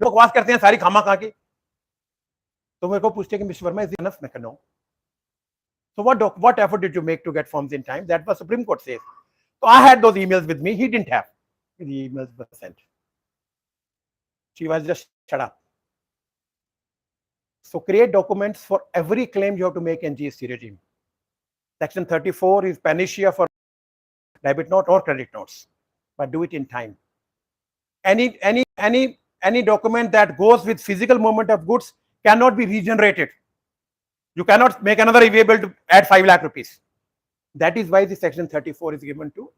जो बकवास करते हैं सारी खामा खा के, तो मेरे को पूछते हैं कि मिस्टर वर्मा इज इनफ, मैं कहता हूं so what effort did you make to get forms in time? That was Supreme Court says. So I had those emails with me, he didn't have. The emails were sent. She was just shut up. So create documents for every claim you have to make in GST regime. Section 34 is panacea for debit note or credit notes, but do it in time. Any document that goes with physical movement of goods cannot be regenerated. You cannot make another able to add 5 lakh rupees. That is why the section 34 is given to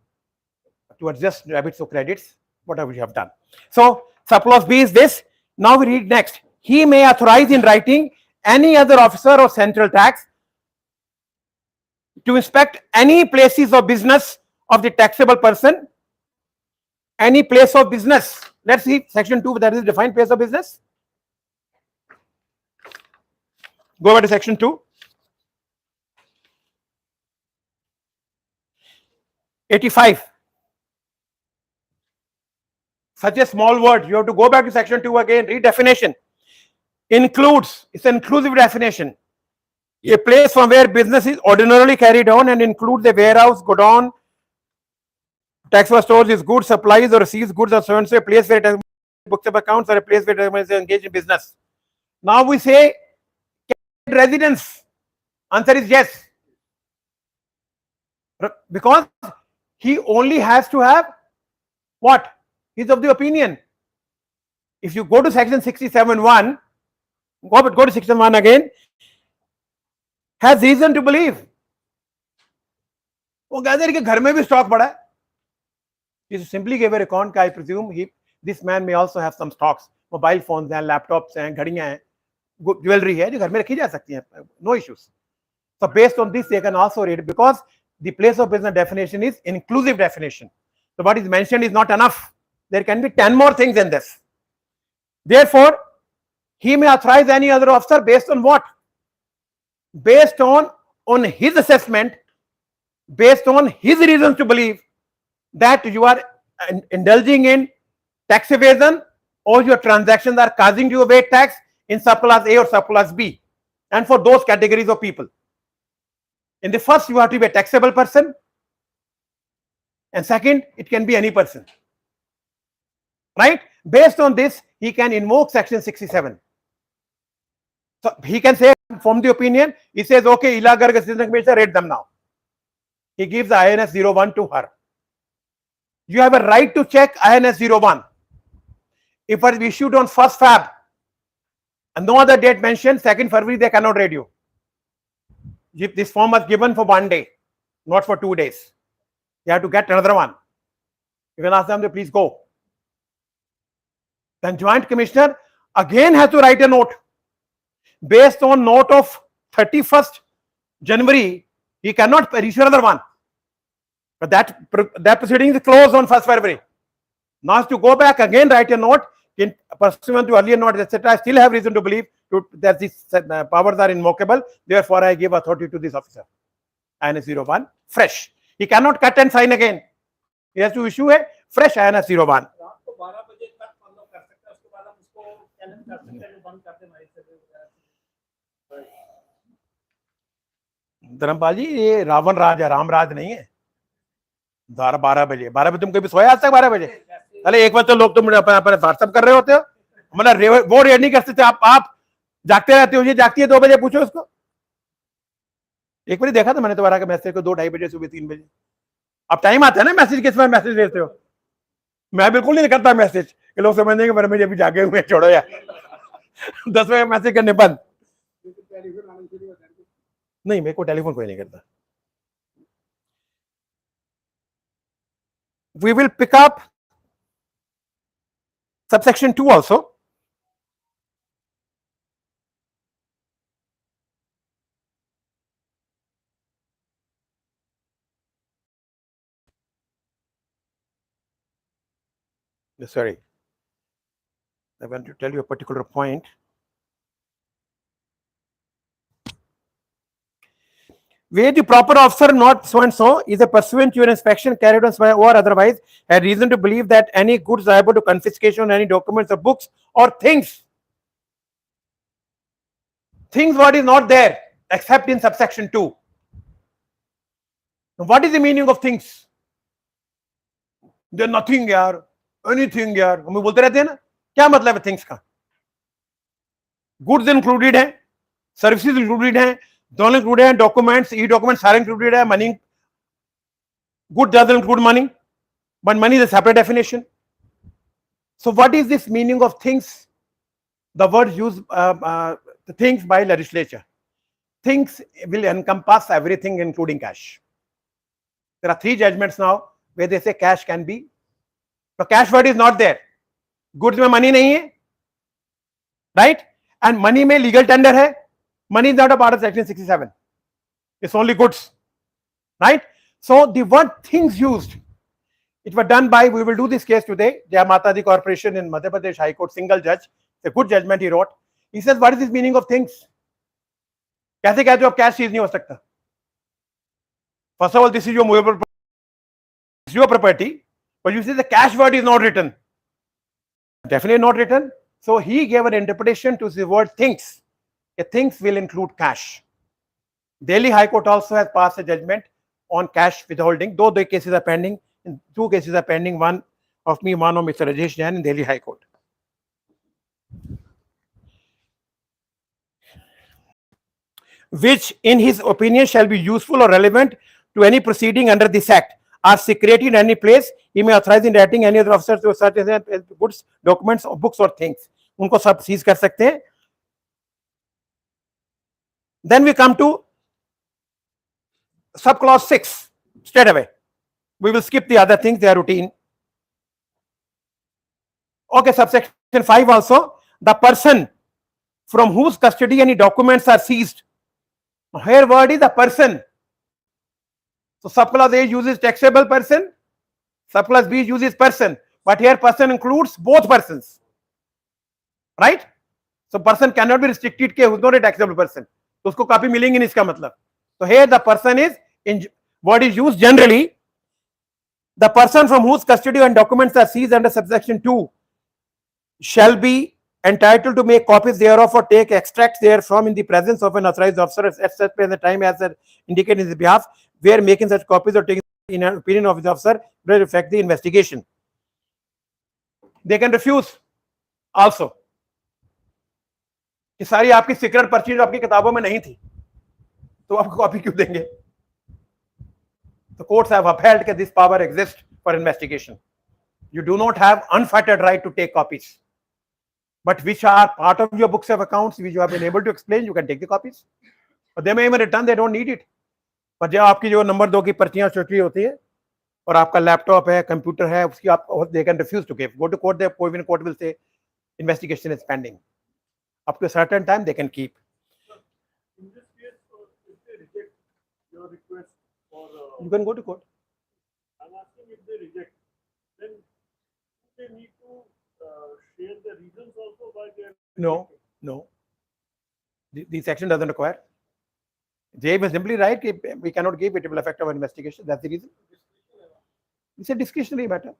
adjust debits or credits, whatever you have done. So surplus B is this. Now we read next. He may authorize in writing any other officer of central tax to inspect any places of business of the taxable person, any place of business. Let's see section 2, that is defined place of business. Go over to section 2. 85. Such a small word, you have to go back to section 2 again, read definition. Includes, it's an inclusive definition. A place from where business is ordinarily carried on and includes a warehouse, godown, taxable stores is goods, supplies or receives goods or so and so, a place where it has books of accounts or a place where it is engaged in business. Now we say residence. Answer is yes. Because he only has to have what? He's of the opinion. If you go to section 67(1), go to section 1 again, has reason to believe. वो कहते कि घर में भी stock पड़ा है. He simply gave a account का I presume this man may also have some stocks. Mobile phones हैं, laptops हैं, घड़ियां हैं, ज्वेलरी है जो घर में रखी जा सकती हैं. No issues. So based on this, they can also read, because the place of business definition is inclusive definition. So what is mentioned is not enough. There can be 10 more things in this. Therefore, he may authorize any other officer based on what? Based on his assessment, based on his reasons to believe that you are indulging in tax evasion or your transactions are causing you a weight tax in surplus A or surplus B, and for those categories of people. In the first, you have to be a taxable person, and second, it can be any person. Right? Based on this, he can invoke section 67. So he can say, from the opinion, he says, okay, Ila Garg Assistant Commissioner, rate them now. He gives the INS 01 to her. You have a right to check INS 01. If it is issued on 1st Feb and no other date mentioned, 2nd February, they cannot read you. If this form was given for 1 day, not for 2 days. You have to get another one. You can ask them to please go. Then Joint Commissioner again has to write a note. Based on note of 31st January, he cannot issue another one. But that proceeding is closed on 1st February. Now has to go back again, write a note in pursuant to earlier notes, etc. I still have reason to believe that these powers are invocable. Therefore, I give authority to this officer. INS 01, fresh. He cannot cut and sign again. He has to issue a fresh INS 01. Dharmpal जी, ये रावण राज है, राम राज नहीं है. 12 बजे तुम कभी सोया आज तक? 12 बजे? अरे 1 बजे तो लोग तुम अपने व्हाट्सएप कर रहे होते हो. मतलब वो रेड नहीं कर सकते आप जागते रहते हो. ये जागती है 2 बजे, पूछो उसको. एक बार देखा था मैंने तुम्हारा मैसेज को 2-2:30 बजे, सुबह 3 बजे. अब टाइम आता है ना मैसेज, किस में मैसेज भेजते हो. मैं बिल्कुल नहीं करता मैसेज कि लोग समझ देंगे मेरे मुझे अभी जागे हुए, छोड़ो यार. 10 बजे मैसेज करने बंद. नहीं, मेरे को टेलीफोन कोई नहीं करता. We will pick up subsection 2 also. Sorry, I want to tell you a particular point. where the proper officer, not so and so, is a pursuant to an inspection carried on or otherwise had reason to believe that any goods liable to confiscation on any documents or books or things what is not there except in subsection 2. Now, what is the meaning of things? They're nothing यार, anything यार, हम बोलते रहते हैं ना, क्या मतलब है things का? Goods included है, services included है, दोनों included है, documents, e-documents सारे included है, money, good doesn't include money, but money is a separate definition. So what is this meaning of things? The word used, the things by legislature. Things will encompass everything including cash. There are 3 judgments now where they say cash can be. The cash word is not there. Goods में money नहीं है, right? And money में legal tender है. Money is not a part of section 67. It's only goods, right? So the word things used, it was done by, we will do this case today, Jai Mata Di Corporation in Madhya Pradesh High Court, single judge. It's a good judgment he wrote. He says, what is this meaning of things? कैसे कहते हो आप cash चीज नहीं हो सकता? First of all, this is your movable property, it's your property, but you say the cash word is not written. Definitely not written. So he gave an interpretation to the word things. Things will include cash. Delhi High Court also has passed a judgment on cash withholding. Though the cases are pending, 2 cases are pending, one of me, one of Mr. Rajesh Jain in Delhi High Court. Which in his opinion shall be useful or relevant to any proceeding under this act, are secreted in any place, he may authorize in writing any other officer to such as goods, documents or books or things. उनको सब seize कर सकते हैं. Then we come to subclause 6 straight away. We will skip the other things, they are routine. Okay, subsection 5 also, the person from whose custody any documents are seized. Now, here word is the person. So subclause A uses taxable person, subclause B uses person, but here person includes both persons, right? So person cannot be restricted के who's not a taxable person. तो उसको copy मिलेंगी नहीं इसका मतलब. So here the person is in word is used generally. The person from whose custody and documents are seized under subsection 2 shall be entitled to make copies thereof or take extracts therefrom in the presence of an authorized officer at such the time as indicated in his behalf, where making such copies or taking in an opinion of the officer will affect the investigation. They can refuse also. कि सारी आपकी secret पर्ची जो आपकी किताबों में नहीं थी तो आपको कॉपी क्यों देंगे? The courts have upheld that this power exists for investigation. You do not have unfettered right to take copies, but which are part of your books of accounts, which you have been able to explain, you can take the copies. But they may even return, they don't need it. पर जब आपकी जो number 2 की पर्चियां छोटी होती है और आपका लैपटॉप है, कंप्यूटर है, उसकी आप they can refuse to give. Go to court, the court will say investigation is pending. Up to a certain time, they can keep. In this case, if they reject your request for, You can go to court. I'm asking if they reject, then they need to share the reasons also why they are No, no. The section doesn't require. Jay was simply right. We cannot give it. It will affect our investigation. That's the reason. It's a discretionary matter.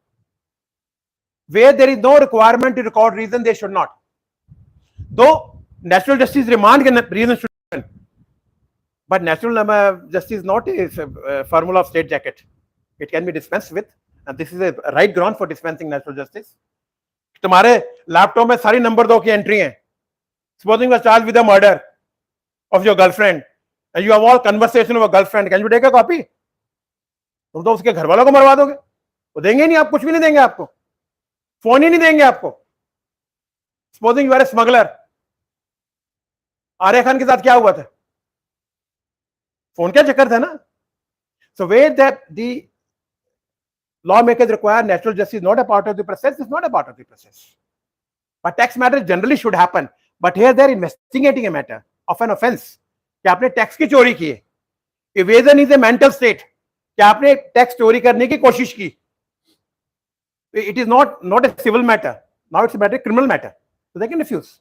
Where there is no requirement to record reason, they should not. Though natural justice remand can reason should happen, but natural justice is not a formula of state jacket. It can be dispensed with, and this is a right ground for dispensing natural justice. तुम्हारे laptop में सारी number 2 की entry है. Supposing you are charged with the murder of your girlfriend, and you have all conversation of a girlfriend, can you take a copy? तुम तो उसके घर वालों को मरवा दोगे. वो देंगे नहीं, आप कुछ भी नहीं देंगे, आपको फोन ही नहीं देंगे आपको. Supposing you are a smuggler, Arya Khan के साथ क्या हुआ था? फोन क्या चक्कर था ना? So where that the lawmakers require natural justice not a part of the process, is not a part of the process. But tax matters generally should happen. But here they are investigating a matter of an offense. कि आपने tax की चोरी की है. Evasion is a mental state. कि आपने tax चोरी करने की कोशिश की. It is not a civil matter. Now it's a matter, criminal matter. So they can refuse.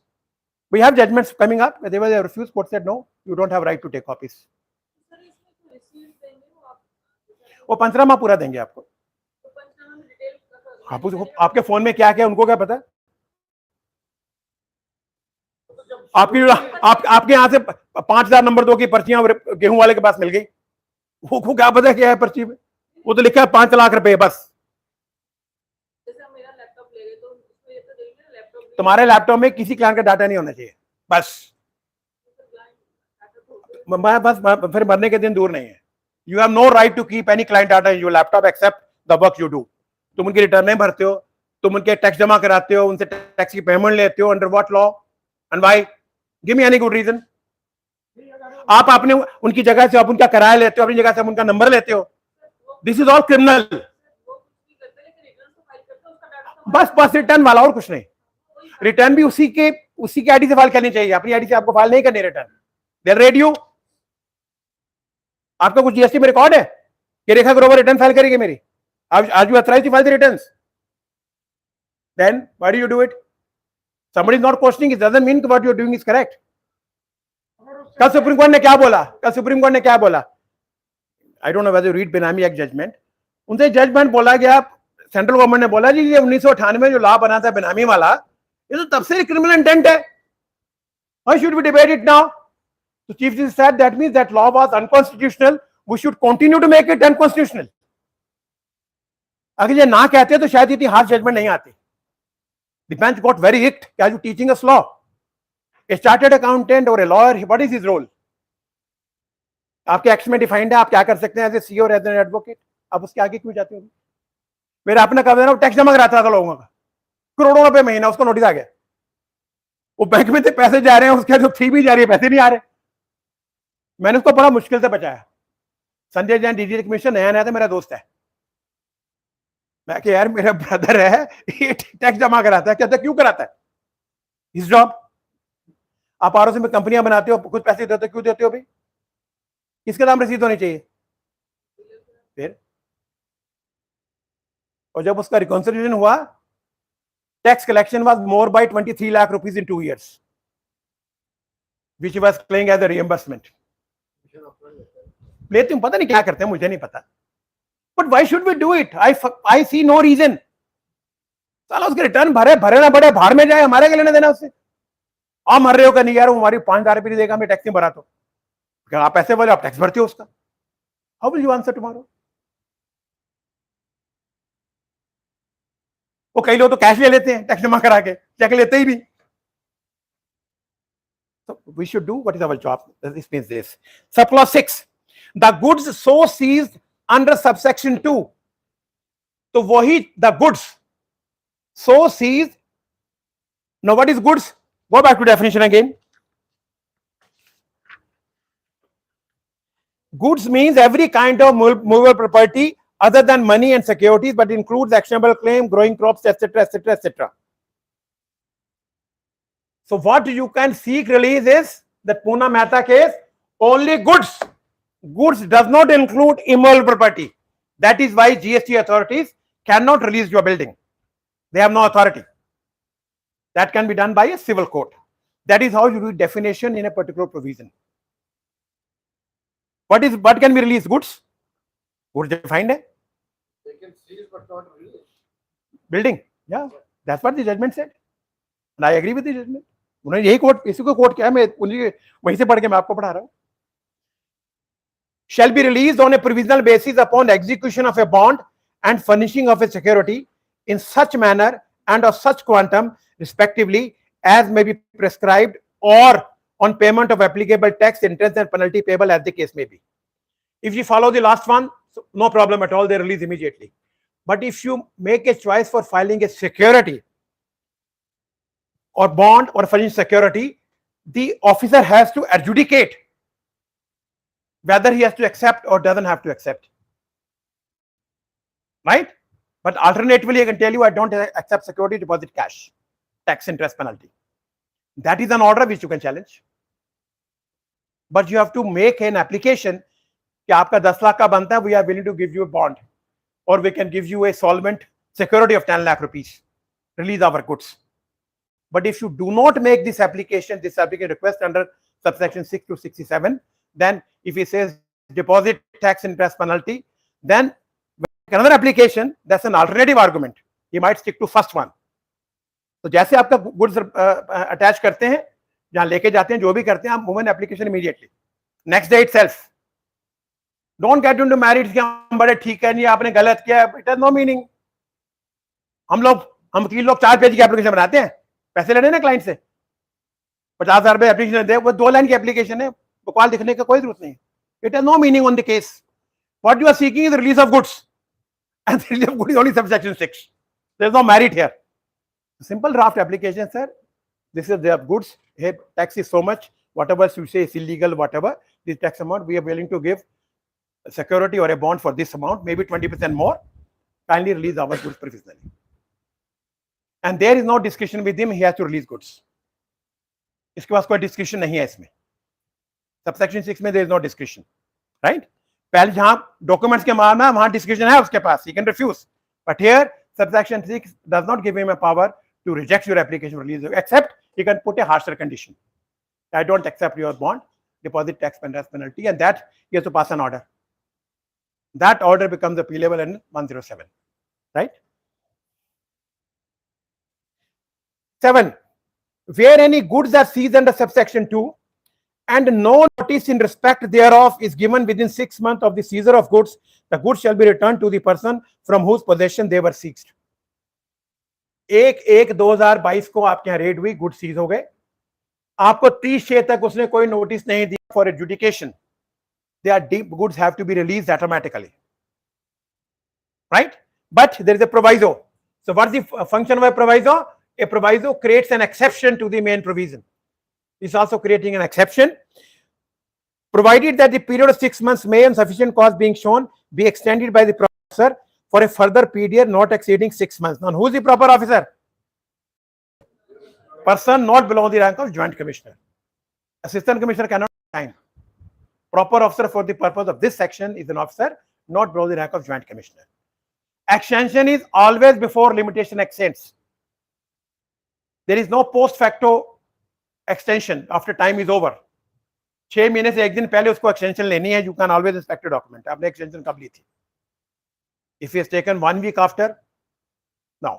We have judgments coming up. Whenever they refuse, court said no, you don't have right to take copies. Sir इसमें वो पंचनामा पूरा देंगे आपको। आपके phone में क्या क्या उनको क्या पता? आपके यहाँ से 5,000 नंबर 2 की पर्चियां गेहूं वाले के पास मिल गई, वो क्या पता क्या है पर्ची में? वो तो लिखा है 5 लाख रुपए बस। तुम्हारे लैपटॉप में किसी क्लाइंट का डाटा नहीं होना चाहिए बस। फिर मरने के दिन दूर नहीं है। You have no right to keep any client data in your laptop except the work you do. तुम उनकी रिटर्न नहीं भरते हो, तुम उनके टैक्स जमा कराते हो, उनसे टैक्स की पेमेंट लेते हो, under what law and why? Give me any good reason. आप अपने उनकी जगह से आप उनका किराया लेते हो, अपनी जगह से आप उनका नंबर लेते हो। This is all criminal. बस रिटर्न वाला, और कुछ नहीं। रिटर्न भी उसी के आईडी से फाइल करनी चाहिए, अपनी आईडी से आपको फाइल नहीं करनी रिटर्न। दे रेडियो आपका कुछ जीएसटी में रिकॉर्ड है कि रेखा ग्रोवर रिटर्न फाइल करेगी मेरी? आज you authorised to file the returns, then why do you do it? somebody is not questioning, it doesn't mean what you are doing is correct. कल supreme court ने क्या बोला? I don't know whether you read बेनामी act judgement. उनसे judgement बोला गया, central government ने बोला जी ये 1998 में जो लॉ बना था बेनामी वाला, ये तो तब से क्रिमिनल इंटेंट है, why should we debate it now? तो chief justice said that means that law was unconstitutional, we should continue to make it unconstitutional. अगर ये ना कहते तो शायद इतनी हार्श जजमेंट नहीं आती। The bench got very hicked. Are you teaching us law? A chartered accountant or a lawyer, what is his role? आपके एक्ट में डिफाइंड है, आप क्या कर सकते हैं एज ए सीओ और एज एन एडवोकेट। आप उसके आगे क्यों जाते हो? मेरा अपना काम है ना, टैक्स जमा कराता था लोगों का, करोड़ों रुपए महीना, उसको नोटिस आ गया, वो बैंक में से पैसे जा रहे हैं, उसके जो फी भी जा रही है, पैसे नहीं आ रहे। मैंने उसको बड़ा मुश्किल से बचाया। संजय जैन डीजी कमीशन नया था, मेरा दोस्त है। मैं कि यार मेरा ब्रदर है, ये टैक्स जमा कराता है। कहता क्यों कराता है? इस जॉब आप आरओसी में कंपनियां बनाते हो, कुछ पैसे देते हो, क्यों देते हो भाई? किसके नाम रसीद होनी चाहिए? फिर और जब उसका रिकॉन्सिलिएशन हुआ, tax collection was more by 23 lakh rupees in 2 years, which was claiming as a reimbursement. लेते हैं, पता नहीं क्या करते हैं, मुझे नहीं पता। But why should we do it? I see no reason. साला उसके रिटर्न भरे ना बड़े, बाहर में जाए, हमारे के लेने देना उससे। आप मर रहे हो नहीं यार, वो हमारी 5,000 रुपये देगा, हमें टैक्स नहीं भरा तो क्या आप पैसे बोले, आप टैक्स भरते हो उसका? How will you answer tomorrow? वो कई लोग तो कैश ले लेते हैं टैक्स जमा करा के, चेक लेते ही नहीं। So we should do what is our job. This means this. Subclause 6. The goods so seized under subsection 2. So wahi the goods so seized. Now what is goods? Go back to definition again. Goods means every kind of movable property other than money and securities, but includes actionable claim, growing crops, etc., etc., etc. So what you can seek release is the Pune Mehta case, only goods. Goods does not include immovable property. That is why GST authorities cannot release your building. They have no authority. That can be done by a civil court. That is how you do definition in a particular provision. What can be released? Goods. Goods defined. They can seize but not release. Building. Yeah, that's what the judgment said. And I agree with the judgment. उन्होंने यही court, इसी को court किया, मैं उन्हीं वहीं से पढ़ के मैं आपको पढ़ा रहा हूं. Shall be released on a provisional basis upon execution of a bond and furnishing of a security in such manner and of such quantum respectively as may be prescribed, or on payment of applicable tax, interest and penalty payable as the case may be. If you follow the last one, so no problem at all, they release immediately. But if you make a choice for filing a security or bond or furnish security, the officer has to adjudicate whether he has to accept or doesn't have to accept. Right? But alternatively, I can tell you, I don't accept security, deposit cash, tax, interest, penalty. That is an order which you can challenge. But you have to make an application कि आपका 10 लाख का बनता है, we are willing to give you a bond, or we can give you a solvent security of 10 lakh rupees, release our goods. But if you do not make this application request under subsection 6 to 67, then if he says deposit, tax, interest, penalty, then another application, that's an alternative argument. He might stick to first one. तो जैसे आपका goods attach करते हैं, जहां लेके जाते हैं, जो भी करते हैं, आप move an application immediately next day itself. Don't get into married कि हम बड़े ठीक है, नहीं आपने गलत किया, इट हैज नो मीनिंग. हम 3 लोग 4 पेज की एप्लीकेशन बनाते हैं, पैसे लेने ना क्लाइंट से, 50,000 रुपए एप्लीकेशन दे, वो 2 लाइन की एप्लीकेशन है, बकवाल लिखने का कोई जरूरत नहीं. It has no meaning on the case. What you are seeking is release of goods, and the release of goods is only subsection 6. There is no merit here. Simple draft application, sir. This is their goods. Hey, tax is so much. Whatever you say is illegal, whatever this tax amount, we are willing to give security or a bond for this amount, maybe 20% more. Kindly release our goods provisionally. And there is no discussion with him. He has to release goods. इसके पास कोई discussion नहीं है इसमें. Subsection 6 में there is no discussion, right? पहले जहां documents के मामला वहां डिस्कशन है उसके पास, he can refuse. But here subsection 6 does not give him a power to reject your application release, except he can put a harsher condition. I don't accept your bond, deposit tax penalty, and that he has to pass an order. That order becomes appealable in 107, right? 7. Where any goods are seized under subsection 2 and no notice in respect thereof is given within 6 months of the seizure of goods, the goods shall be returned to the person from whose possession they were seized. 1/1/2022 को आपके यहाँ red हुई, good seize हो गए, आपको 30/6 तक उसने कोई नोटिस नहीं दिया for adjudication, their goods have to be released automatically, right? But there is a proviso. So what's the function of a proviso? A proviso creates an exception to the main provision. It's also creating an exception, provided that the period of 6 months may, on sufficient cause being shown, be extended by the officer for a further period not exceeding 6 months. Now, who is the proper officer? Person not below the rank of joint commissioner. Assistant commissioner cannot sign. Proper officer for the purpose of this section is an officer not below the rank of joint commissioner. Extension is always before limitation extends. There is no post facto extension after time is over. 6 महीने से 1 दिन पहले उसको extension लेनी है. You can always inspect a document. आपने extension कब ली थी? If he has taken 1 week after, no.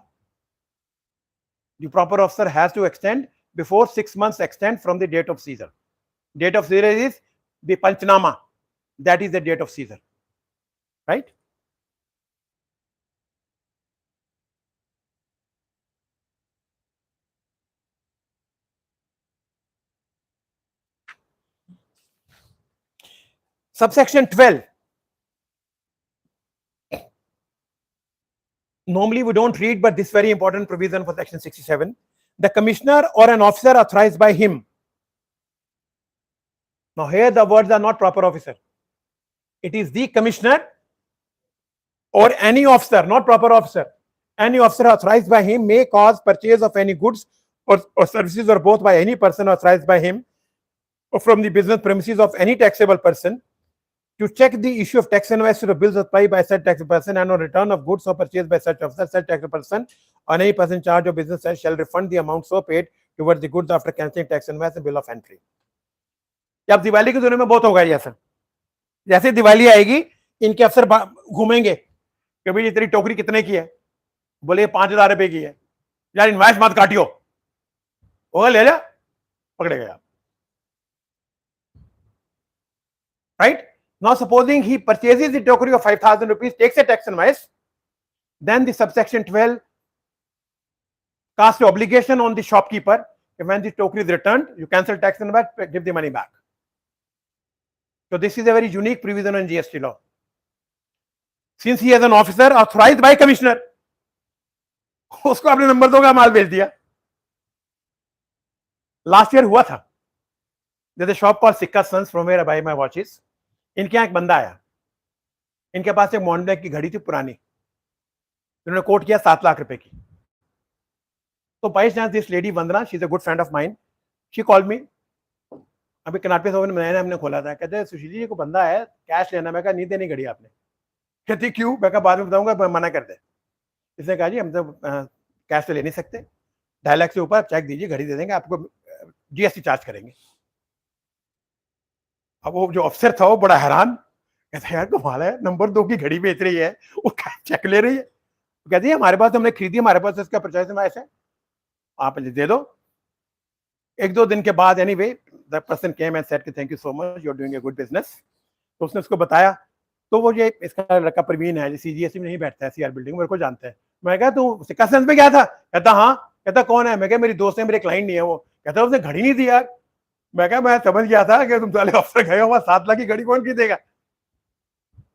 The proper officer has to extend before 6 months extend from the date of seizure. Date of seizure is the Panchnama. That is the date of seizure, right? Subsection 12. Normally we don't read, but this very important provision for section 67. The commissioner or an officer authorized by him. Now here the words are not proper officer. It is the commissioner or any officer, not proper officer. Any officer authorized by him may cause purchase of any goods or services or both by any person authorized by him or from the business premises of any taxable person, to check the issue of tax invoice to the bills applied by such taxable person and on return of goods or purchased by such officer, such taxable person on any person charge of business shall refund the amount so paid towards the goods after cancelling tax invoice and bill of entry. अब दिवाली के दिनों में बहुत होगा ये sir. जैसे दिवाली आएगी, इनके अफसर घूमेंगे कि भाई ये तेरी टोकरी कितने की है, बोले 5,000 रुपए की है, यार इनवाइस मत काटियो, होगा ले जा, पकड़े गए आप, right? Now supposing he purchases the tokery of 5,000 rupees, takes a tax invoice, then the subsection 12 casts the obligation on the shopkeeper. When the tokery is returned, you cancel tax invoice, give the money back. So this is a very unique provision in GST law. Since he is an officer authorized by commissioner, उसको आपने number दोगा, माल बेच दिया. Last year हुआ था. There's a shop called Sikka Sons from where I buy my watches. इनके यहाँ एक बंदा आया, इनके पास एक मॉन्डेक की घड़ी थी पुरानी, उन्होंने कोट किया 7 लाख रुपए की. तो by chance this lady Vandana, she is a good friend of mine, she called me. अभी कनाटपे साहब ने हमने खोला था, कहते सुशील जी को बंदा है, कैश लेना. मैं कहा नहीं देनी घड़ी आपने. कहती क्यों? मैं कहा बाद में बताऊंगा, मना कर दे. इसने कहा जी हम तो कैश तो ले नहीं सकते, 2.5 लाख से ऊपर चेक दीजिए, घड़ी दे देंगे आपको, जीएसटी चार्ज करेंगे. अब वो जो अफसर था वो बड़ा हैरान, कहता यार कमाल है, नंबर 2 की घड़ी बेच रही है, वो चेक ले रही है। कहती है हमारे पास हमने खरीदी, हमारे पास इसका परचेज है, आप मुझे दे दो। 1-2 दिन के बाद anyway the person came and said कि thank you so much, you are doing a good business. तो उसने उसको बताया, तो वो ये इसका लड़का प्रवीण है, सीजीएससी में नहीं बैठता है, सीआर बिल्डिंग, मेरे को जानता है। मैं कहा तू सिक्का सेंस में गया था? कहता हाँ। कहता कौन है? मैं कहा मेरी दोस्त है, मेरे क्लाइंट नहीं है वो। कहता उसने घड़ी नहीं दी यार। मैं कहा मैं समझ गया था कि तुम साले अफसर गए हो, 7 लाख की घड़ी कौन खरीदेगा?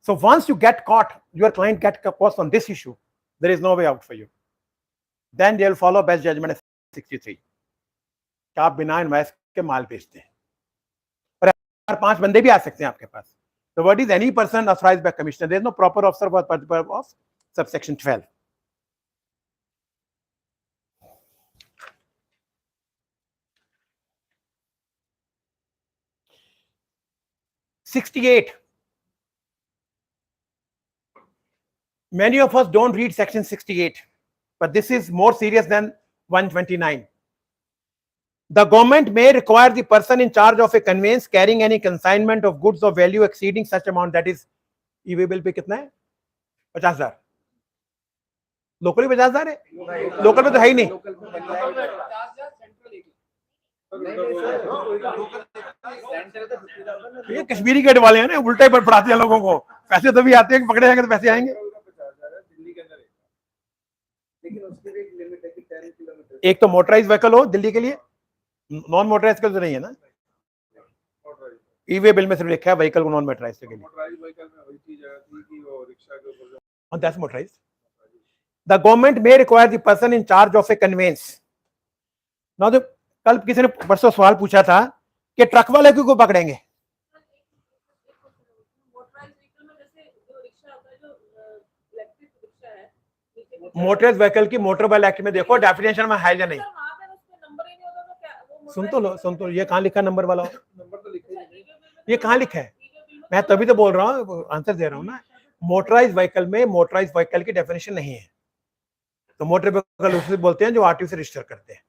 So once you get caught, your client get caught on this issue, there is no way out for you. Then they'll follow best judgment 63 कि आप बिना इन्वेस्ट के माल बेचते हैं, और 5 बंदे भी आ सकते हैं आपके पास। The word is any person authorized by commissioner. There is no proper officer for purpose of subsection 12. Many of us don't read section 68, but this is more serious than 129. The government may require the person in charge of a conveyance carrying any consignment of goods of value exceeding such amount, that is e-way bill pay कितना है? 50,000। Local में 50,000 है, local में तो है ही नहीं। ये Kashmiri gate वाले हैं ना, उल्टे पर पढ़ाते हैं लोगों को, पैसे तो भी आते हैं, पकड़े जाएंगे तो पैसे आएंगे। एक तो मोटराइज व्हीकल हो दिल्ली के लिए, नॉन मोटराइज तो नहीं है ना। ई-वे बिल में सिर्फ लिखा है व्हीकल को नॉन मोटराइज के लिए। That's motorized. The government may require the person in charge of a conveyance. Now the कल किसी ने परसों सवाल पूछा था कि ट्रक वाले क्यों पकड़ेंगे? मोटराइज व्हीकल की मोटर व्हीकल एक्ट में देखो डेफिनेशन में है या नहीं। सुन तो ये कहाँ लिखा नंबर वाला? नंबर तो लिखा है, ये कहाँ लिखा है? मैं तभी तो बोल रहा हूँ, आंसर दे रहा हूँ ना। मोटराइज व्हीकल में मोटराइज व्हीकल की डेफिनेशन नहीं है, तो मोटर व्हीकल उससे बोलते हैं जो आरटीओ से रजिस्टर करते हैं।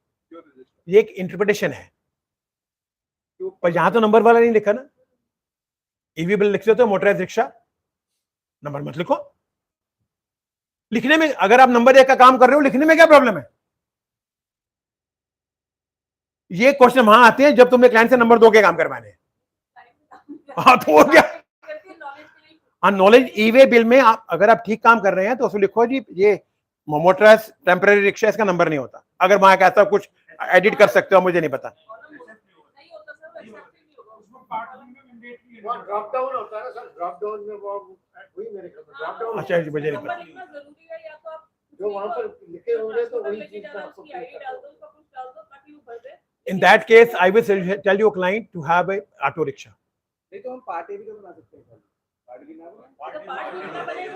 ये एक इंटरप्रिटेशन है, पर यहां तो नंबर वाला नहीं लिखा ना। ई-वे बिल लिखते हो मोटराइज रिक्शा, नंबर मत लिखो। लिखने में अगर आप नंबर 1 का काम कर रहे हो, लिखने में क्या प्रॉब्लम है? ये क्वेश्चन वहां आते हैं जब तुमने क्लाइंट से नंबर 2 के काम करवाने हैं। हाँ तो हो गया। हाँ, नॉलेज ई-वे बिल में आप अगर आप ठीक काम कर रहे हैं तो उसमें लिखो जी ये मोटराइज टेम्परेरी रिक्शा, इसका नंबर नहीं होता। अगर वहां का ऐसा कुछ एडिट कर सकते हो, मुझे नहीं पता। ड्रॉप डाउन होता है ना सर, ड्रॉप डाउन में वो वही मेरे ड्रॉप डाउन। अच्छा जी, मुझे नहीं पता। जो वहां पर लिखे होंगे तो वही चीज का आपको in that case I will tell your client to have a auto rickshaw. नहीं तो हम पार्टी भी तो बना सकते हैं,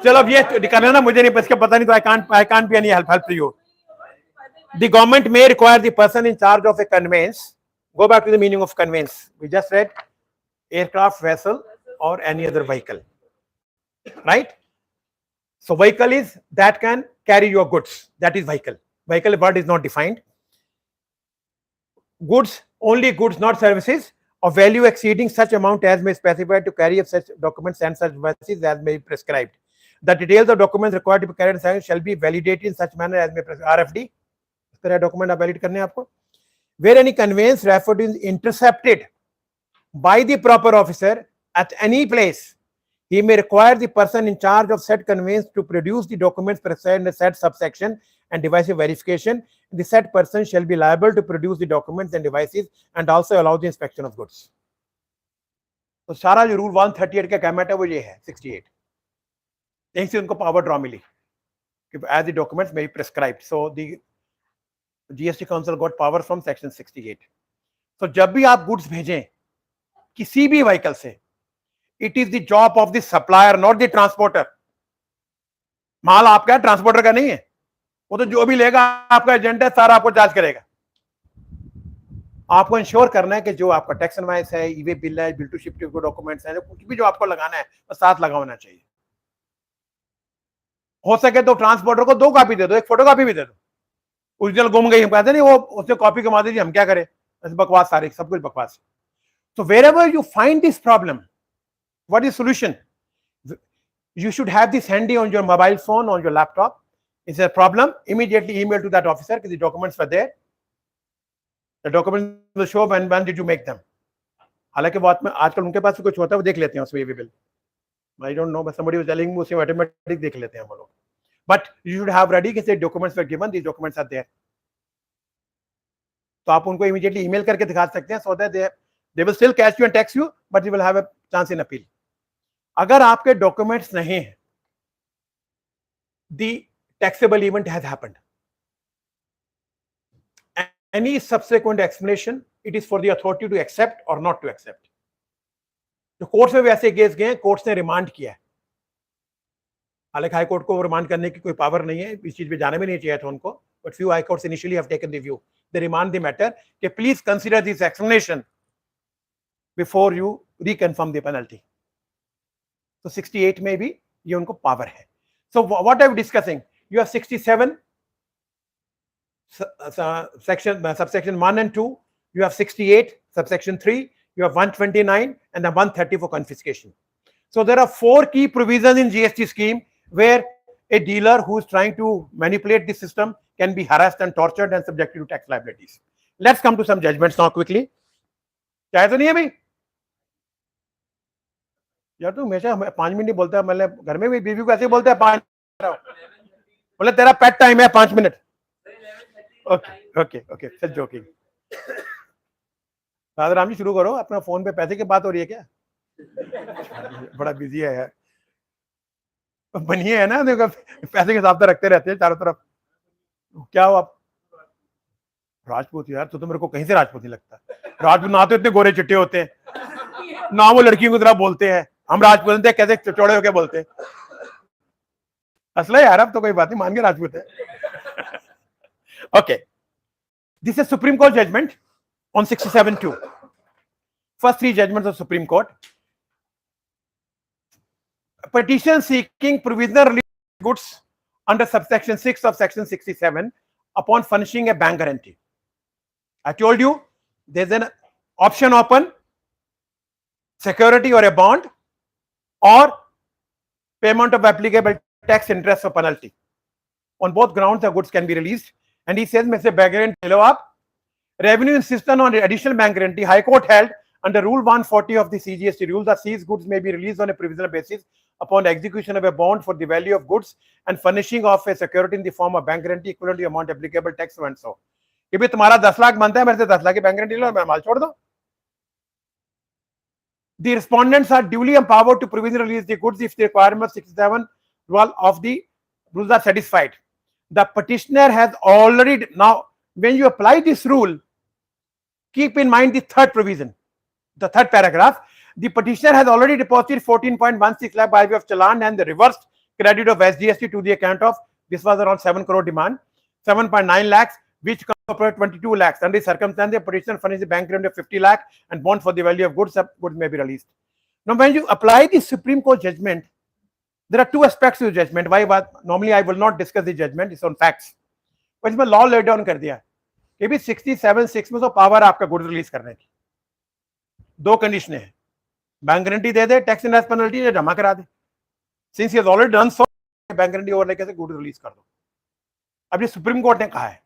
चलो अब ये करना ना, मुझे नहीं पता नहीं, तो I can't be any help to you. The government may require the person in charge of a conveyance. Go back to the meaning of conveyance. We just read aircraft, vessel, or any other vehicle, right? So vehicle is that can carry your goods. That is vehicle. Vehicle word is not defined. Goods, only goods, not services, of value exceeding such amount as may specify to carry such documents and such devices as may be prescribed. The details of documents required to be carried and shall be validated in such manner as may prescribe. RFD, इस तरह document आप validate करने आपको. Where any conveyance referred to is intercepted by the proper officer at any place, he may require the person in charge of said conveyance to produce the documents prescribed in the said subsection and device verification. The said person shall be liable to produce the documents and devices and also allow the inspection of goods. तो सारा जो rule 138 का कैमेट है वो ये है 68. यहीं से उनको पावर ड्रॉ मिली कि as the documents may be prescribed. So the GST Council got power from section 68. So जब भी आप गुड्स भेजें किसी भी व्हीकल से, it is the job of the supplier, not the transporter. माल आपका है, ट्रांसपोर्टर का नहीं है। वो तो जो भी लेगा आपका एजेंट है, सारा आपको चार्ज करेगा। आपको इंश्योर करना है कि जो आपका टैक्स इनवॉइस है, ई-वे बिल है, बिल टू शिप के डॉक्यूमेंट्स हैं, कुछ भी जो आपको लगाना है वो साथ लगा होना चाहिए। हो सके तो ट्रांसपोर्टर को 2 कॉपी दे दो, एक फोटोकॉपी भी दे दो। ओरिजिनल गुम गई, हम कहते नहीं वो उसने कॉपी कमा दीजिए, हम क्या करें, बकवास, सब कुछ बकवास। So wherever you find this problem, what is solution? You should have this handy on your mobile phone, on your laptop. Is there a problem? Immediately email to that officer because the documents were there. The documents will show when did you make them. हालांकि बात में आजकल उनके पास कुछ होता है वो देख लेते हैं उसमें भी bill. I don't know, but somebody was telling me उसमें automatic देख लेते हैं हम लोग. But you should have ready कि the documents were given, these documents are there. तो आप उनको immediately email करके दिखा सकते हैं so that they will still catch you and text you, but you will have a chance in appeal. अगर आपके documents नहीं हैं, the taxable event has happened. Any subsequent explanation, it is for the authority to accept or not to accept. तो court में वैसे case गए, court ने remand किया है. हालांकि हाई कोर्ट को रिमांड करने की कोई पावर नहीं है, इस चीज पे जाने में नहीं चाहिए था उनको, but few high courts initially have taken the view, they remand the matter कि please consider this explanation before you reconfirm the penalty. तो 68 में भी ये उनको पावर है. So what are we discussing? You have 67 subsection 1 and 2, you have 68 subsection 3, you have 129 and then 130 for confiscation. So there are 4 key provisions in GST scheme where a dealer who is trying to manipulate the system can be harassed and tortured and subjected to tax liabilities. Let's come to some judgments now quickly. चाहे तो नहीं है भाई यार, तू हमेशा 5 minute बोलता है, मतलब घर में भी बीवी को ऐसे बोलता है 5 बोले तेरा पेट टाइम है 5 मिनट. ओके सच जोकिंग. राम जी शुरू करो, अपना फोन पे पैसे की बात हो रही है क्या? बड़ा बिजी है यार. बनिए है ना, देखो पैसे के हिसाब से रखते रहते हैं चारों तरफ. क्या हो आप? राजपूत यार, तो मेरे को कहीं से राजपूत नहीं लगता. राजपूत ना तो इतने गोरे चिट्टे होते हैं, ना वो लड़कियों की तरह बोलते हैं. हम राजपूत हैं, कैसे चौड़े होके बोलते हैं. असला यार, अब तो कोई बात नहीं, मान के राजपूत है. Okay, this is Supreme Court judgment on 67-2. First 3 judgments of Supreme Court. Petition seeking provisional release of goods under subsection 6 of section 67 upon furnishing a bank guarantee. I told you there's an option open: security or a bond, or payment of applicable tax, interest or penalty. On both grounds the goods can be released. And he says, मैं से bank guarantee लो आप. Revenue insisted on additional bank guarantee. High Court held under Rule 140 of the CGST rule that seized goods may be released on a provisional basis upon execution of a bond for the value of goods and furnishing of a security in the form of bank guarantee equivalent to the amount applicable tax so and so. कि भाई तुम्हारा 10 लाख बनता है, मेरे से 10 लाख की bank guarantee लो, मैं माल छोड़ दो. The respondents are duly empowered to provisionally release the goods if the requirements 67 of the rules are satisfied. The petitioner has already, now when you apply this rule, keep in mind the third provision, the third paragraph. The petitioner has already deposited 14.16 lakh by way of challan and the reversed credit of SGST to the account of, this was around 7 crore demand, 7.9 lakhs, which comes up to 22 lakhs. Under the circumstance, the petitioner furnished the bank guarantee of 50 lakh and bond for the value of goods may be released. Now, when you apply the Supreme Court judgment, there are 2 aspects to the judgment. Why? Normally, I will not discuss the judgment. It's on facts. But इसमें law laid down कर दिया कि भी 67(6) में तो power आपका good release करने की. 2 कंडीशन है: बैंक गारंटी दे दे, टैक्स इंटरेस्ट पेनल्टी या जमा करा दे. Since he has already done so, bank guarantee over लेके गुड रिलीज कर दो. अब ये सुप्रीम कोर्ट ने कहा है.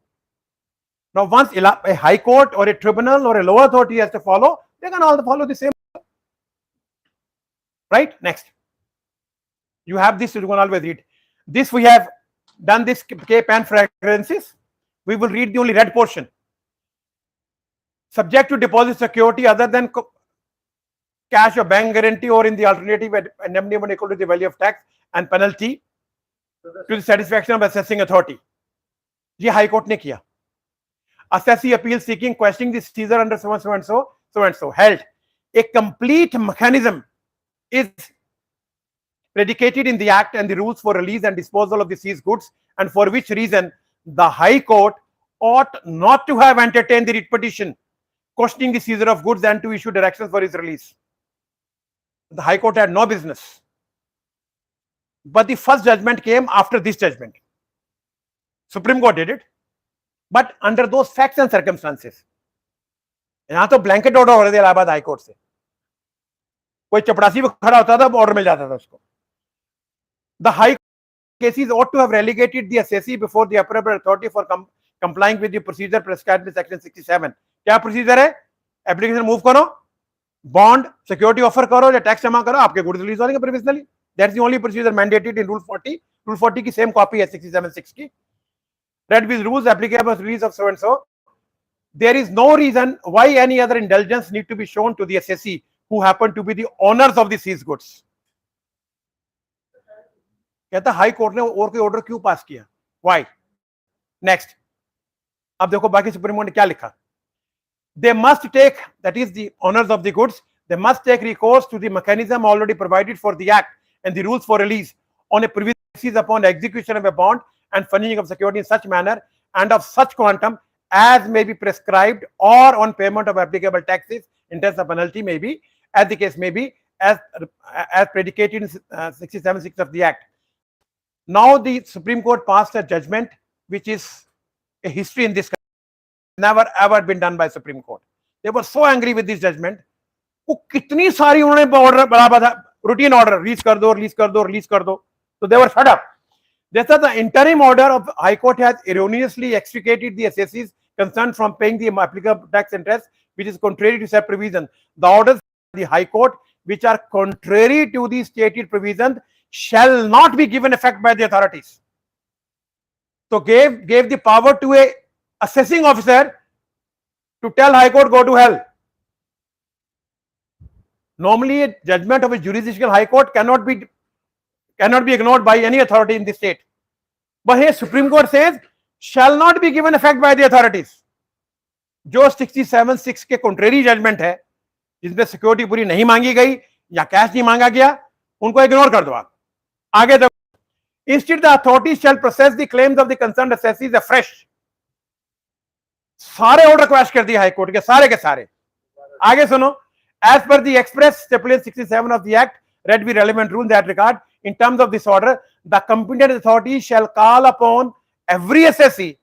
Now, once a high court or a tribunal or a lower authority has to follow, they can all follow the same. Right? Next. You have this, you can always read. This we have done this Cape and fragrances. We will read the only red portion. Subject to deposit security other than cash or bank guarantee or in the alternative indemnity equal to the value of tax and penalty to the satisfaction of assessing authority. ये high court ने किया. Assessee appeal seeking questioning the seizure under so and so held. A complete mechanism is predicated in the act and the rules for release and disposal of the seized goods, and for which reason the High Court ought not to have entertained the writ petition questioning the seizure of goods and to issue directions for his release. The High Court had no business. But the first judgment came after this judgment. Supreme Court did it, but under those facts and circumstances. यहाँ तो blanket order हो रहे थे Allahabad high court से. कोई चपरासी पे खड़ा होता था, ऑर्डर मिल जाता था उसको. The high cases ought to have relegated the assessee before the appropriate authority for complying with the procedure prescribed in section 67. क्या प्रोसीजर है? एप्लीकेशन मूव करो, बॉन्ड सिक्योरिटी ऑफर करो या टैक्स जमा करो, आपके गुड्स रिलीज हो जाएंगे provisionally. That's the only procedure mandated in rule 40. Rule 40 की सेम कॉपी है 67(6) की. Read with rules applicable to release of so and so. There is no reason why any other indulgence need to be shown to the assessee who happen to be the owners of the seized goods. कहता high court ने और कोई order क्यों पास किया? Why? Next. अब देखो बाकी supreme court ने क्या लिखा. They must take, that is the owners of the goods, they must take recourse to the mechanism already provided for the act and the rules for release on a previous basis upon execution of a bond and furnishing of security in such manner and of such quantum as may be prescribed, or on payment of applicable taxes, interest or penalty may be, as the case may be, as predicated in 67(6) of the act. Now the Supreme Court passed a judgment which is a history in this country. Never ever been done by Supreme Court. They were so angry with this judgment. वो कितनी सारी उन्होंने order बड़ा routine order release कर दो, release कर दो, release कर दो. So they were fed up. They said the interim order of High Court has erroneously extricated the assessees concerned from paying the applicable tax interest, which is contrary to said provision. The orders of the High Court, which are contrary to the stated provisions, shall not be given effect by the authorities. So gave the power to a assessing officer to tell High Court go to hell. Normally, a judgment of a jurisdictional High Court cannot be ignored by any authority in the state. But here Supreme Court says shall not be given effect by the authorities. जो 67(6) के contrary judgment है, जिसमें security पूरी नहीं मांगी गई या cash नहीं मांगा गया, उनको इग्नोर कर दो. आप आगे देखो. Instead, the authorities shall process the claims of the concerned assessees afresh. सारे ऑर्डर क्रैश कर दिए हाई कोर्ट के सारे. आगे सुनो. As per the express stipulation 67 of the Act, read the relevant rule in that regard. In terms of this order, the competent authority shall call upon every assessee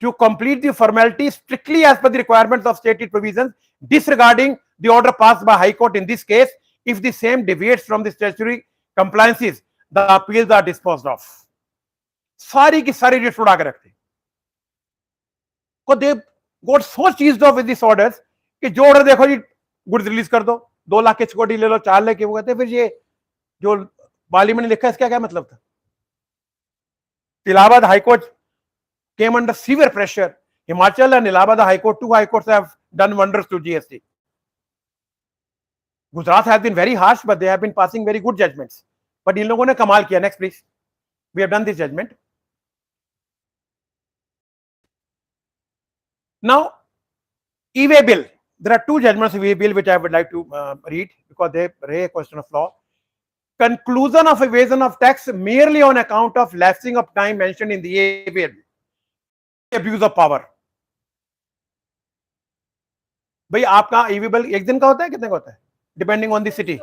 to complete the formalities strictly as per the requirements of stated provisions, disregarding the order passed by High Court in this case. If the same deviates from the statutory compliances, the appeals are disposed of. सारी की सारी writ उड़ा के रखते. They got so cheesed off with these orders कि जो order देखो जी goods release कर दो, 2 लाख की सिक्योरिटी ले लो, 4 लाख की. वो कहते फिर ये जो पार्लियामेंट ने लिखा इसका क्या मतलब था? Allahabad high court came under severe pressure. Himachal and Allahabad High Court, 2 high courts have done wonders to GST. Gujarat has been very harsh, but they have been passing very good judgments. But इन लोगों ने कमाल किया. Next please. We have done this judgment. Now, e-way bill. There are 2 judgments of e-way bill which I would like to read because they raise a question of law. Conclusion of evasion of tax merely on account of lapsing of time mentioned in the e-way bill. Abuse of power. भाई आपका e-way bill एक दिन का होता है, कितने का होता है? Depending on the city.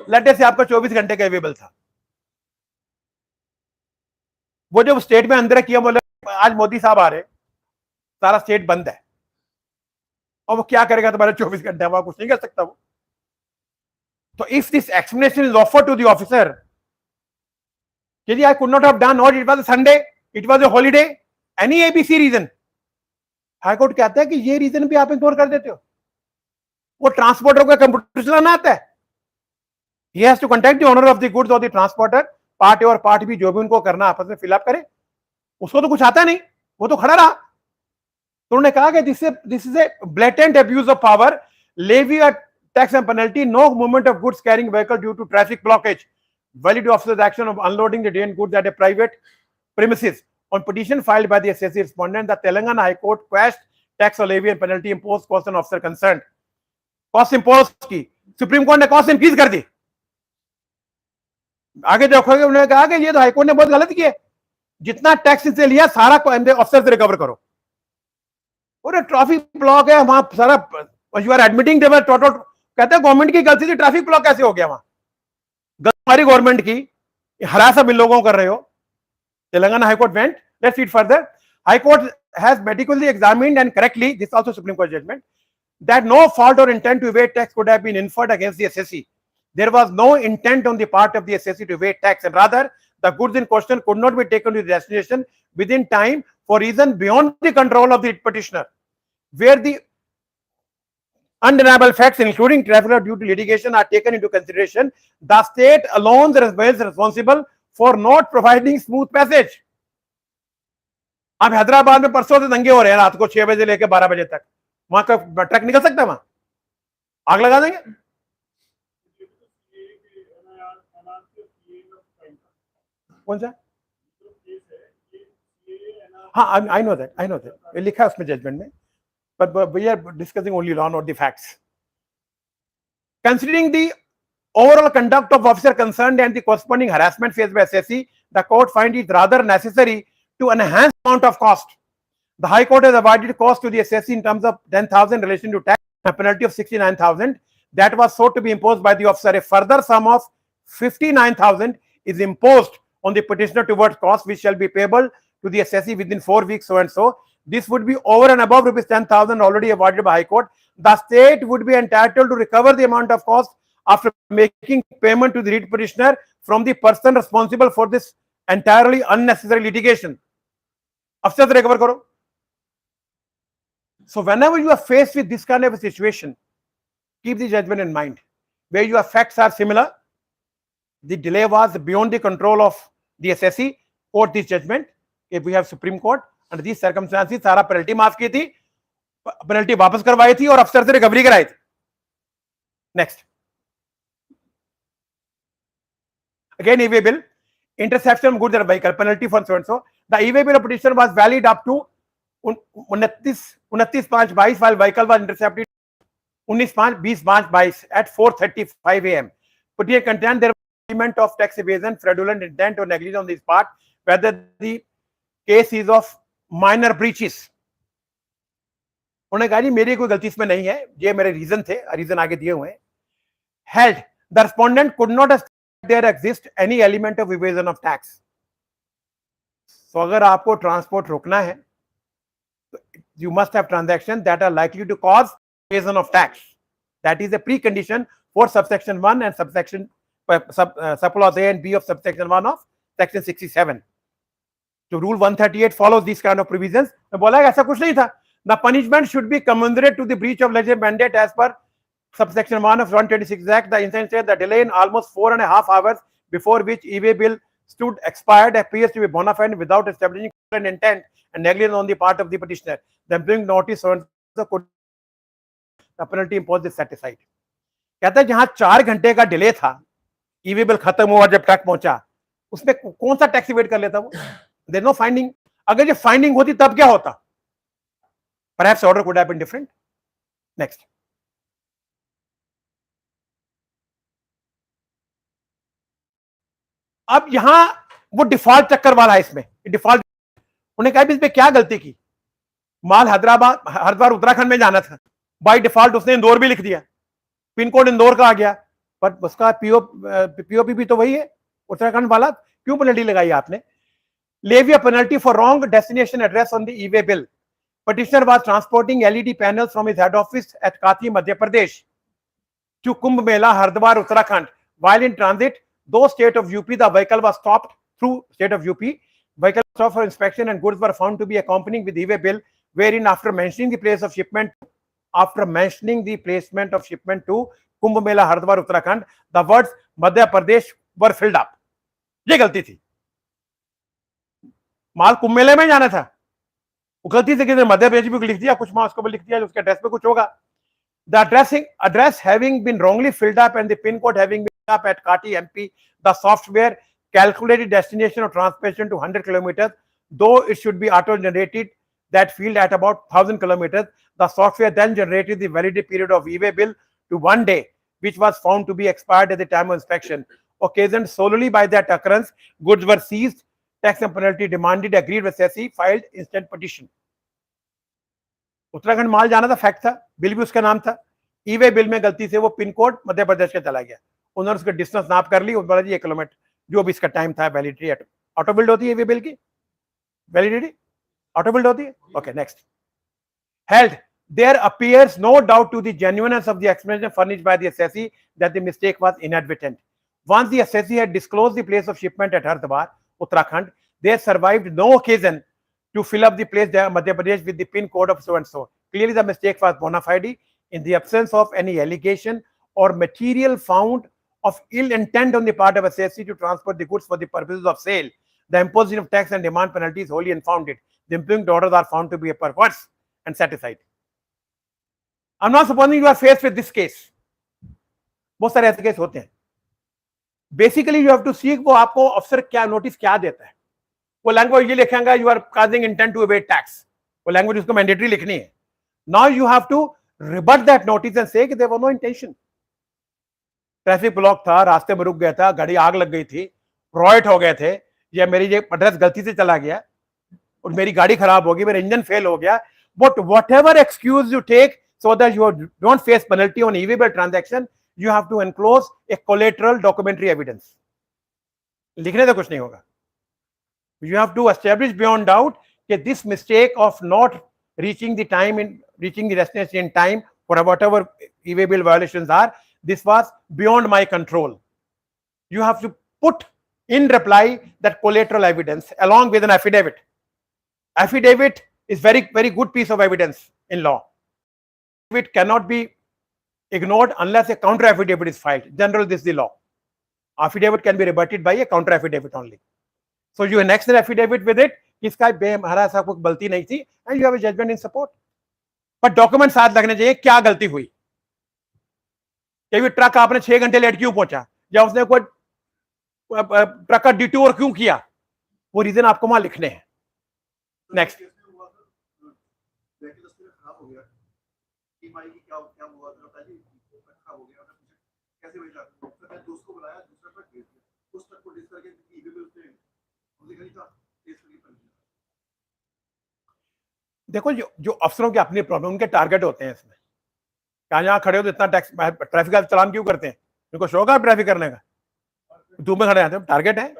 Let us say आपका 24 घंटे का e-way bill था. वो जो स्टेट में अंदर किया, बोले आज मोदी साहब आ रहे, सारा स्टेट बंद है, और वो क्या करेगा? तुम्हारे 24 घंटे वहां कुछ नहीं कर सकता वो. So if this explanation is offered to the officer, I could not have done, or it was a Sunday, it was a holiday, any ABC reason, high court कहता है कि ये रीजन भी आप इग्नोर कर देते हो. वो ट्रांसपोर्टर को कंप्यूटर चलाना आता है. He has to contact the owner of the goods or the transporter, part A और पार्ट बी जो भी उनको करना आपस में फिलअप करे. उसको तो कुछ आता नहीं, वो तो खड़ा रहा. तो उन्होंने कहा कि this is a blatant abuse of power, levy a tax and penalty, no movement of goods carrying vehicle due to traffic blockage, valid officer's action of unloading the detained goods at a private premises. On petition filed by the assessee respondent, the Telangana High Court quashed tax or levy and penalty imposed cost on officer concerned. Cost imposed की supreme court ने cost increase कर दी. आगे देखोगे उन्होंने कहा कि ये तो हाई कोर्ट ने बहुत गलत किया, जितना टैक्स से लिया सारा ऑफिसर से रिकवर करो. और ट्रैफिक ब्लॉक है वहां सारा, you are admitting their total. कहते हैं गवर्नमेंट की गलती से ट्रैफिक ब्लॉक कैसे हो गया? वहां हमारी गवर्नमेंट की हरास अब इन लोगों को कर रहे हो. Telangana high court went. Let's read further. High court has medically examined and correctly, this also supreme court judgment, that no fault or intent to evade tax could have been inferred against the assessee. there was no intent on the part of the assessee to evade tax, and rather the goods in question could not be taken to the destination within time for reason beyond the control of the petitioner, where the undeniable facts, including traffic due to litigation, are taken into consideration, the state alone is responsible for not providing smooth passage. अब हैदराबाद में परसों से दंगे हो रहे हैं रात को 6 बजे लेकर 12 बजे तक, वहां का ट्रक निकल सकता है? वहां आग लगा देंगे। कौन सा? हाँ, आई नो दैट, लिखा है उसमें जजमेंट में, but we are discussing only law, not the facts. Considering the overall conduct of officer concerned and the corresponding harassment faced by assessee, the court finds it rather necessary to enhance the amount of cost. The High Court has awarded cost to the assessee in terms of 10,000 in relation to tax, a penalty of 69,000 that was sought to be imposed by the officer. A further sum of 59,000 is imposed on the petitioner towards cost, which shall be payable to the assessee within 4 weeks, so and so. This would be over and above rupees 10,000 already awarded by High Court. The state would be entitled to recover the amount of cost after making payment to the writ petitioner from the person responsible for this entirely unnecessary litigation. अफसर से recover करो. So whenever you are faced with this kind of a situation, keep the judgment in mind. Where your facts are similar, the delay was beyond the control of the assessee, court this judgment. If we have Supreme Court, under these circumstances, सारा penalty माफ की थी, penalty वापस करवाई थी और अफसर से रिकवरी कराई थी. Next. Again, e-way bill, interception of goods and vehicle, penalty for so and so. The e-way bill of petition was valid up to 29/5/22 while vehicle was intercepted 19/5/2022 at 4:35 a.m. Petition contained there was element of tax evasion, fraudulent intent or negligence on this part, whether the case is of minor breaches. उन्होंने कहा जी मेरी कोई गलती इसमें नहीं है, ये मेरे रीजन थे, रीजन आगे दिए हुए हैं. Held, the respondent could not have there exist any element of evasion of tax. So अगर आपको ट्रांसपोर्ट रोकना है, you must have transactions that are likely to cause evasion of tax. That is a precondition for subsection 1 and subsection subclause A and B of subsection 1 of section 67. So rule 138 follows these kind of provisions. मैं बोला ऐसा कुछ नहीं था. The punishment should be commensurate to the breach of legislative mandate as per subsection 1 of 126 Act. The instance said the delay in almost 4.5 hours before which e-way bill stood expired appears to be bona fide without establishing an intent and negligence on the part of the petitioner. Then bring notice on the penalty imposed is set aside. कहता है जहां 4 घंटे का delay था, e-way bill खत्म हुआ जब truck पहुंचा, उसमें कौन सा टैक्स इवेट कर लेता वो? There is no finding. अगर ये फाइंडिंग होती तब क्या होता? Perhaps order could have been different. Next. अब यहां वो डिफॉल्ट चक्कर वाला है. इसमें डिफॉल्ट उन्हें कहा इसमें क्या गलती की? माल हरिद्वार उत्तराखंड में जाना था, बाय डिफॉल्ट उसने इंदौर भी लिख दिया, पिन कोड इंदौर का आ गया, पर उसका पीओपी भी तो वही है उत्तराखंड वाला. क्यों पेनल्टी लगाई आपने? Levy a penalty for wrong destination address on the e-way bill. Petitioner was transporting LED panels from his head office at Kathi, Madhya Pradesh to Kumbh Mela, Haridwar, Uttarakhand. While in transit, though state of UP, the vehicle was stopped through state of UP. Vehicle was stopped for inspection and goods were found to be accompanying with e-way bill, wherein after mentioning the place of shipment to Kumbh Mela, Haridwar, Uttarakhand, the words Madhya Pradesh were filled up. ये गलती थी. माल कुंभ मेले में जाना था, वो गलती से किसी मध्य प्रदेश भी लिख दिया, कुछ माल उसको भी लिख दिया, उसके एड्रेस पे कुछ होगा. The address having been wrongly filled up and the pin code having been up at Kathi, MP, the software calculated destination of transportation to 100 kilometers, though it should be auto-generated that field at about 1000 kilometers. The software then generated the validity period of e-way bill to 1 day, which was found to be expired at the time of inspection. Occasioned solely by that occurrence, goods were seized. Tax and penalty demanded, agreed with assessee, filed instant petition. Uttarakhand माल जाना था, fact था, bill भी उसका नाम था. E-way bill में गलती से वो पिन कोड मध्य प्रदेश का चला गया. उन्होंने उसका डिस्टेंस नाप कर ली और बोला जी 1 किलोमीटर, जो भी इसका टाइम था. वैलिडिटी ऑटो बिल्ड होती है ई-वे बिल की, वैलिडिटी ऑटो बिल्ड होती है. Okay, next. Held, there appears no doubt to the genuineness of the explanation furnished by the assessee that the mistake was inadvertent. Once the assessee had disclosed the place of shipment at Hardwar, Uttarakhand, there survived no occasion to fill up the place there, Madhya Pradesh, with the pin code of so and so. Clearly, the mistake was bona fide in the absence of any allegation or material found of ill intent on the part of assessee to transport the goods for the purposes of sale. The imposition of tax and demand penalties wholly unfounded. The impugn orders are found to be perverse and set aside. I'm not supposing you are faced with this case. बहुत सारे ऐसे case होते हैं. Basically, you have to see वो आपको अफसर क्या notice क्या देता है. वो लैंग्वेज ये लिखेगा you are causing intent to evade tax. वो लैंग्वेज उसको मैंडेटरी लिखनी है. Now you have to rebut that notice and say कि there was no intention. Traffic block था, रास्ते में रुक गया था, गाड़ी आग लग गई थी, रॉयट हो गए थे, या मेरी ये एड्रेस गलती से चला गया और मेरी गाड़ी खराब हो गई, मेरा इंजन फेल हो गया. But whatever excuse you take so that you don't face penalty on e-way bill transaction, you have to enclose a collateral documentary evidence. लिखने से कुछ नहीं होगा. You have to establish beyond doubt that this mistake of not reaching the destination in time for whatever e-way bill violations are, this was beyond my control. You have to put in reply that collateral evidence along with an affidavit. Affidavit is very good piece of evidence in law. It cannot be ignored unless a counter affidavit is filed. Generally, this is the law. Affidavit can be rebutted by a counter affidavit only. So you annex an affidavit with it, इसका हमारा ऐसा कोई गलती नहीं थी, and you have a judgment in support. But document साथ लगने चाहिए क्या गलती हुई. ट्रक आपने 6 घंटे लेट क्यों पहुंचा, या उसने कोई ट्रक का डिटूर क्यों किया, वो रीजन आपको वहां लिखने हैं. नेक्स्ट. देखो जो अफसरों के अपनी प्रॉब्लम, उनके टारगेट होते हैं इसमें. कहाँ खड़े हो तो इतना टैक्स ट्रैफिक का चालान क्यों करते हैं, उनको शौक है ट्रैफिक करने का, धूप में खड़े आते हैं, टारगेट है.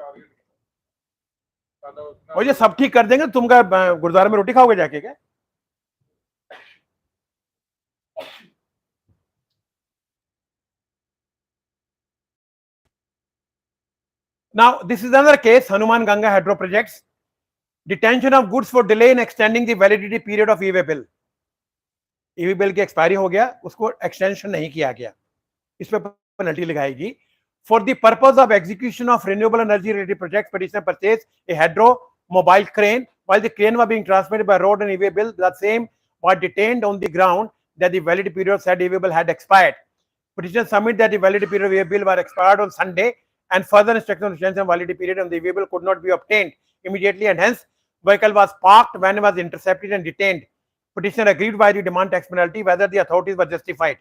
और ये सब ठीक कर देंगे, तुम का गुरुद्वारे में रोटी खाओगे जाके क्या. Now this is another case, Hanuman Ganga hydro projects. Detention of goods for delay in extending the validity period of e-way bill. e-way bill की एक्सपायरी हो गया, उसको एक्सटेंशन नहीं किया गया, इस पे पेनल्टी लगाएगी. For the purpose of execution of renewable energy related projects, petitioner purchased a hydro mobile crane. While the crane was being transmitted by road and e-way bill, the same was detained on the ground that the validity period of said e-way bill had expired. Petitioner submitted that the validity period of e-way bill was expired on Sunday, and further instructions on extension of validity period on the e-way bill could not be obtained immediately, and hence vehicle was parked when it was intercepted and detained. Petitioner agreed by the demand tax penalty whether the authorities were justified.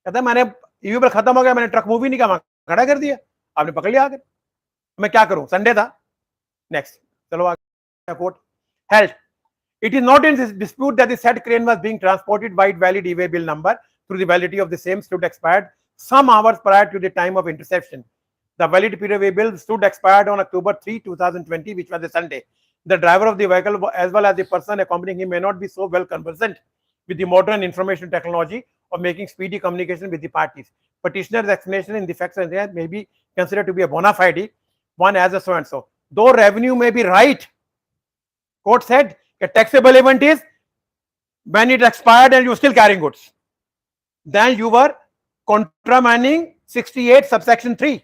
कहता है मैंने e-way bill खत्म हो गया, मैंने truck move ही नहीं किया, खड़ा कर दिया, आपने पकड़ लिया आकर, मैं क्या करूं, संडे था. नेक्स्ट चलो आगे. Court held it is not in this dispute that the said crane was being transported by valid e-way bill number through the validity of the same stood expired some hours prior to the time of interception. The validity period of e-way bill stood expired on October 3, 2020, which was a Sunday. The driver of the vehicle as well as the person accompanying him may not be so well conversant with the modern information technology of making speedy communication with the parties. Petitioner's explanation in the facts and may be considered to be a bona fide one as a so and so. Though revenue may be right, court said a taxable event is when it expired and you still carrying goods. Then you were contravening 68 subsection 3.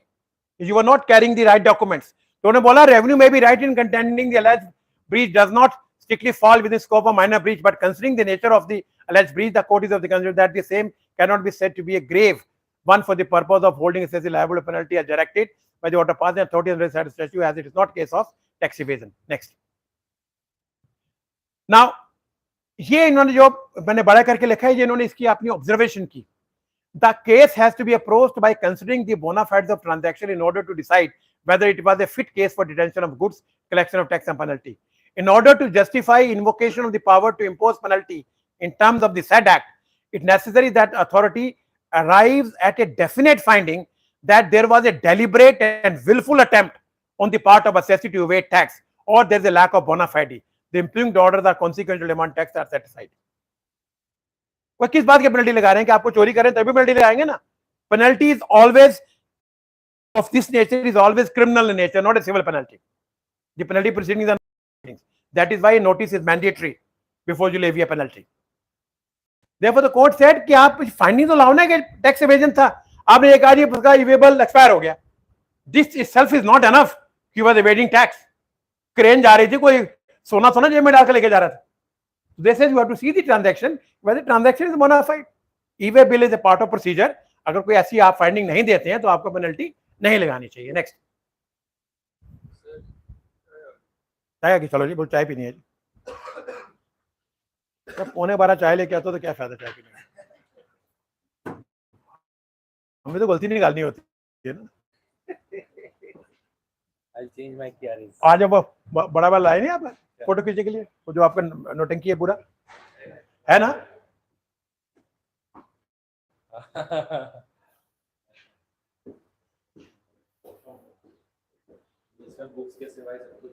You were not carrying the right documents. So revenue may be right in contending the alleged breach does not strictly fall within scope of minor breach, but considering the nature of the alleged breach, the court is of the consideration that the same cannot be said to be a grave one for the purpose of holding excessive liable penalty as directed by the order passing authority under the statute, as it is not case of tax evasion. Next. Now, ये इन्होंने जो मैंने बड़ा करके लिखा है, ये इन्होंने इसकी अपनी ऑब्जर्वेशन की. The case has to be approached by considering the bona fides of transaction in order to decide whether it was a fit case for detention of goods, collection of tax and penalty. In order to justify invocation of the power to impose penalty in terms of the said act, it is necessary that authority arrives at a definite finding that there was a deliberate and willful attempt on the part of assessee to evade tax, or there is a lack of bona fide. The impugned orders are consequential demand tax are set aside. वो किस बात की penalty लगा रहे हैं कि आपको चोरी करें तभी पेनल्टी लगाएंगे ना. Penalty is always of this nature is always criminal in nature, not a civil penalty. The penalty proceedings are things. That is why notice is mandatory before you levy a penalty. Therefore, the court said कि आप finding तो लाओ ना कि tax evasion था. आपने एक आज उसका इवेबल एक्सपायर हो गया. This itself is not enough. He was evading tax. Crane जा रही थी, कोई सोना सोना जेब में डाल के लेके जा रहा था. They says you have to see the transaction whether the transaction is bona fide. E-way bill is a part of procedure. अगर कोई ऐसी आप फाइंडिंग नहीं देते हैं तो आपको पेनल्टी नहीं लगानी चाहिए. नेक्स्ट चाय की, चलो जी बोल चाय पीनी है जी. जब 11:15 चाय लेके आता तो क्या फायदा चाय पीने का. हमें तो गलती निकालनी होती है ना. I'll change my carriage. आज वो बड़ा वाला लाए नहीं आप फोटो खींचने के लिए, वो जो आपका नोटंकी है पूरा है ना. इसमें बुक्स के सिवाय सब कुछ